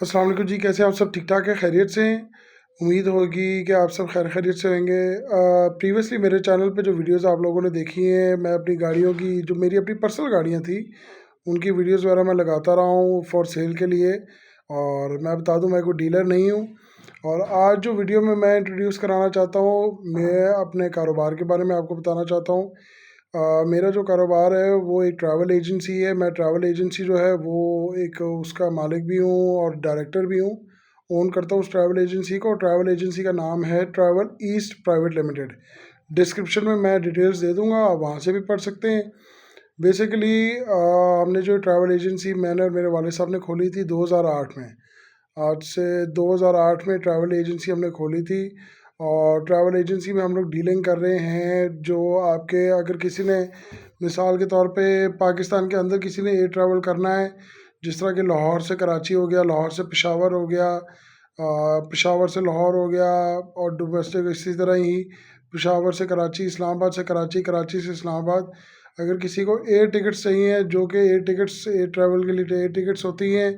अस्सलाम वालेकुम जी, कैसे हैं आप सब? ठीक ठाक है, खैरियत से हैं? उम्मीद होगी कि आप सब खैर खैरियत से होंगे। प्रीवियसली मेरे चैनल पे जो वीडियोस आप लोगों ने देखी हैं, मैं अपनी गाड़ियों की, जो मेरी अपनी पर्सनल गाड़ियाँ थी, उनकी वीडियोस वगैरह मैं लगाता रहा हूँ फॉर सेल के लिए। और मैं बता दूँ, मैं कोई डीलर नहीं हूँ। और आज जो वीडियो में मैं इंट्रोड्यूस कराना चाहता हूँ, मैं अपने कारोबार के बारे में आपको बताना चाहता हूँ। मेरा जो कारोबार है वो एक ट्रैवल एजेंसी है। मैं ट्रैवल एजेंसी जो है वो एक उसका मालिक भी हूँ और डायरेक्टर भी हूँ। ओन करता हूँ उस ट्रैवल एजेंसी को। ट्रैवल एजेंसी का नाम है travel east private limited. Description में मैं डिटेल्स दे दूँगा, आप वहाँ से भी पढ़ सकते हैं। बेसिकली हमने जो ट्रैवल एजेंसी मैंने और मेरे वाले साहब ने खोली थी 2008 में। आज से 2008 में ट्रैवल एजेंसी हमने खोली थी। और ट्रैवल एजेंसी में हम लोग डीलिंग कर रहे हैं, जो आपके अगर किसी ने मिसाल के तौर पे पाकिस्तान के अंदर किसी ने एयर ट्रैवल करना है, जिस तरह कि लाहौर से कराची हो गया, लाहौर से पेशावर हो गया, पेशावर से लाहौर हो गया, और डोमेस्टिक इसी तरह ही पेशावर से कराची, इस्लामाबाद से कराची, कराची से इस्लामाबाद। अगर किसी को एयर टिकट्स चाहिए, जो कि एयर टिकट्स एयर ट्रैवल के लिए एयर टिकट्स होती हैं,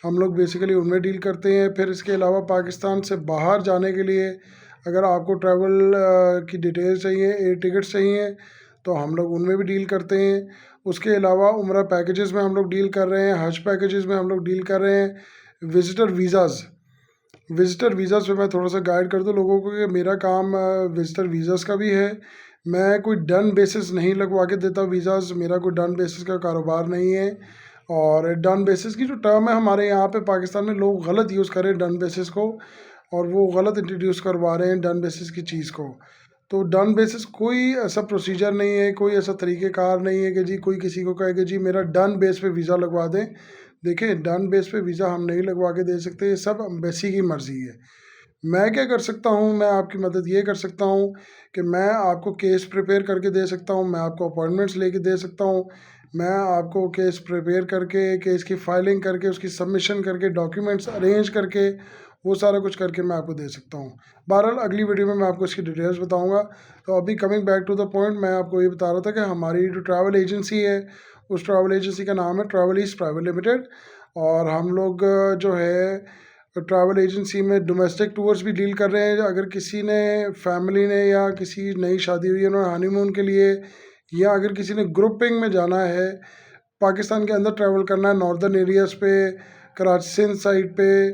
हम लोग बेसिकली उनमें डील करते हैं। फिर इसके अलावा पाकिस्तान से बाहर जाने के लिए अगर आपको ट्रैवल की डिटेल्स चाहिए, एयर टिकट्स चाहिए, तो हम लोग उनमें भी डील करते हैं। उसके अलावा उम्रा पैकेजेस में हम लोग डील कर रहे हैं, हज पैकेजेस में हम लोग डील कर रहे हैं। विज़िटर वीज़ाज़ पे मैं थोड़ा सा गाइड कर दूं लोगों को कि मेरा काम विज़िटर वीज़ाज़ का भी है। मैं कोई डन बेसिस नहीं लगवा के देता वीज़ाज़, मेरा कोई डन बेसिस का कारोबार नहीं है। और डन बेसिस की जो टर्म है हमारे यहाँ पे पाकिस्तान में, लोग गलत यूज़ कर रहे हैं डन बेसिस को, और वो गलत इंट्रोड्यूस करवा रहे हैं डन बेसिस की चीज़ को। तो डन बेसिस कोई ऐसा प्रोसीजर नहीं है, कोई ऐसा तरीक़ेकार नहीं है कि जी कोई किसी को कहे कि जी मेरा डन बेस पे वीज़ा लगवा दें। देखिए, डन बेस पे वीज़ा हम नहीं लगवा के दे सकते, ये सब एम्बेसी की मर्ज़ी है। मैं क्या कर सकता हूँ, मैं आपकी मदद ये कर सकता हूँ कि मैं आपको केस प्रिपेयर करके दे सकता हूँ, मैं आपको अपॉइंटमेंट्स लेके दे सकता हूँ, मैं आपको केस प्रिपेयर करके, केस की फाइलिंग करके, उसकी सबमिशन करके, डॉक्यूमेंट्स अरेंज करके, वो सारा कुछ करके मैं आपको दे सकता हूँ। बहरहाल अगली वीडियो में मैं आपको इसकी डिटेल्स बताऊँगा। तो अभी coming back to the point, मैं आपको ये बता रहा था कि हमारी जो ट्रैवल एजेंसी है, उस ट्रैवल एजेंसी का नाम है ट्रैवल ईस्ट प्राइवेट लिमिटेड। और हम लोग जो है ट्रैवल एजेंसी में डोमेस्टिक टूर्स भी डील कर रहे हैं। अगर किसी ने फैमिली ने या किसी नई शादी हुई है, उन्होंने हनीमून के लिए, या अगर किसी ने ग्रुपिंग में जाना है, पाकिस्तान के अंदर ट्रैवल करना है नॉर्दर्न एरियाज़ पे, कराची सिंध साइड पे,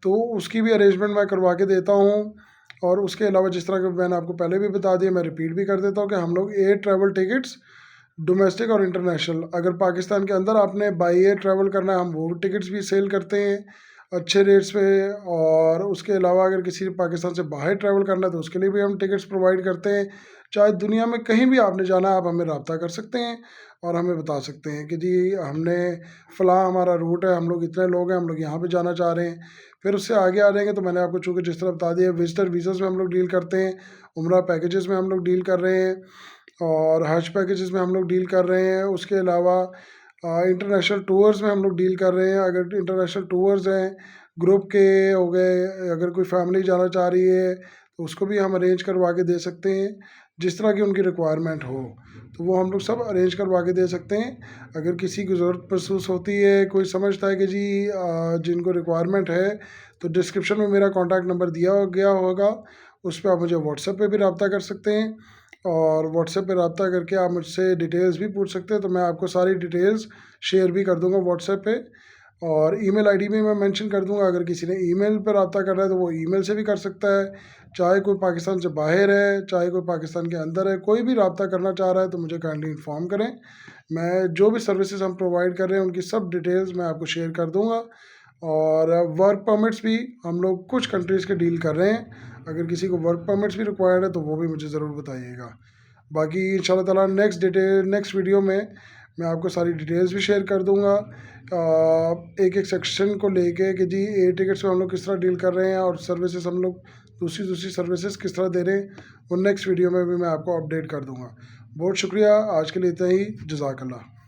तो उसकी भी अरेंजमेंट मैं करवा के देता हूँ। और उसके अलावा जिस तरह के मैंने आपको पहले भी बता दिया, मैं रिपीट भी कर देता हूँ कि हम लोग एयर ट्रैवल टिकट्स डोमेस्टिक और इंटरनेशनल, अगर पाकिस्तान के अंदर आपने बाई एयर ट्रैवल करना है, हम वो टिकट्स भी सेल करते हैं अच्छे रेट्स पे। और उसके अलावा अगर किसी ने पाकिस्तान से बाहर ट्रैवल करना है, तो उसके लिए भी हम टिकट्स प्रोवाइड करते हैं। चाहे दुनिया में कहीं भी आपने जाना है, आप हमें रब्ता कर सकते हैं और हमें बता सकते हैं कि जी हमने फ़लाँ हमारा रूट है, हम लोग इतने लोग हैं, हम लोग यहाँ पे जाना चाह रहे हैं। फिर उससे आगे आ जाएंगे तो मैंने आपको चूँकि जिस तरह बता दिया, विजिटर वीज़ाज़ में हम लोग डील करते हैं, उम्रा पैकेजेस में हम लोग डील कर रहे हैं, और हज पैकेजेस में हम लोग डील कर रहे हैं। उसके अलावा इंटरनेशनल टूर्स में हम लोग डील कर रहे हैं। अगर इंटरनेशनल टूर्स हैं, ग्रुप के हो गए, अगर कोई फैमिली जाना चाह रही है तो उसको भी हम अरेंज करवा के दे सकते हैं, जिस तरह की उनकी रिक्वायरमेंट हो, तो वो हम लोग सब अरेंज करवा के दे सकते हैं। अगर किसी की ज़रूरत महसूस होती है, कोई समझता है कि जी जिनको रिक्वायरमेंट है, तो डिस्क्रिप्शन में मेरा कॉन्टैक्ट नंबर दिया गया होगा, उस पर आप मुझे व्हाट्सएप पे भी रब्ता कर सकते हैं। और व्हाट्सएप पे रब्ता करके आप मुझसे डिटेल्स भी पूछ सकते हैं, तो मैं आपको सारी डिटेल्स शेयर भी कर दूंगा व्हाट्सएप पे। और ईमेल आईडी भी मैं मेंशन कर दूंगा, अगर किसी ने ईमेल पर रब्ता करना है तो वो ईमेल से भी कर सकता है। चाहे कोई पाकिस्तान से बाहर है, चाहे कोई पाकिस्तान के अंदर है, कोई भी रब्ता करना चाह रहा है तो मुझे काइंडली इन्फॉर्म करें। मैं जो भी सर्विसेज हम प्रोवाइड कर रहे हैं उनकी सब डिटेल्स मैं आपको शेयर कर दूँगा। और वर्क परमिट्स भी हम लोग कुछ कंट्रीज़ के डील कर रहे हैं, अगर किसी को वर्क परमिट्स भी रिक्वायर्ड है तो वो भी मुझे ज़रूर बताइएगा। बाकी इंशाल्लाह ताला नेक्स्ट वीडियो में मैं आपको सारी डिटेल्स भी शेयर कर दूंगा, एक एक सेक्शन को लेके कि जी एयर टिकट्स में हम लोग किस तरह डील कर रहे हैं, और सर्विसेज हम लोग दूसरी दूसरी सर्विसेज किस तरह दे रहे हैं, वो नेक्स्ट वीडियो में भी मैं आपको अपडेट कर दूंगा। बहुत शुक्रिया, आज के लिए इतना ही। जज़ाकल्लाह।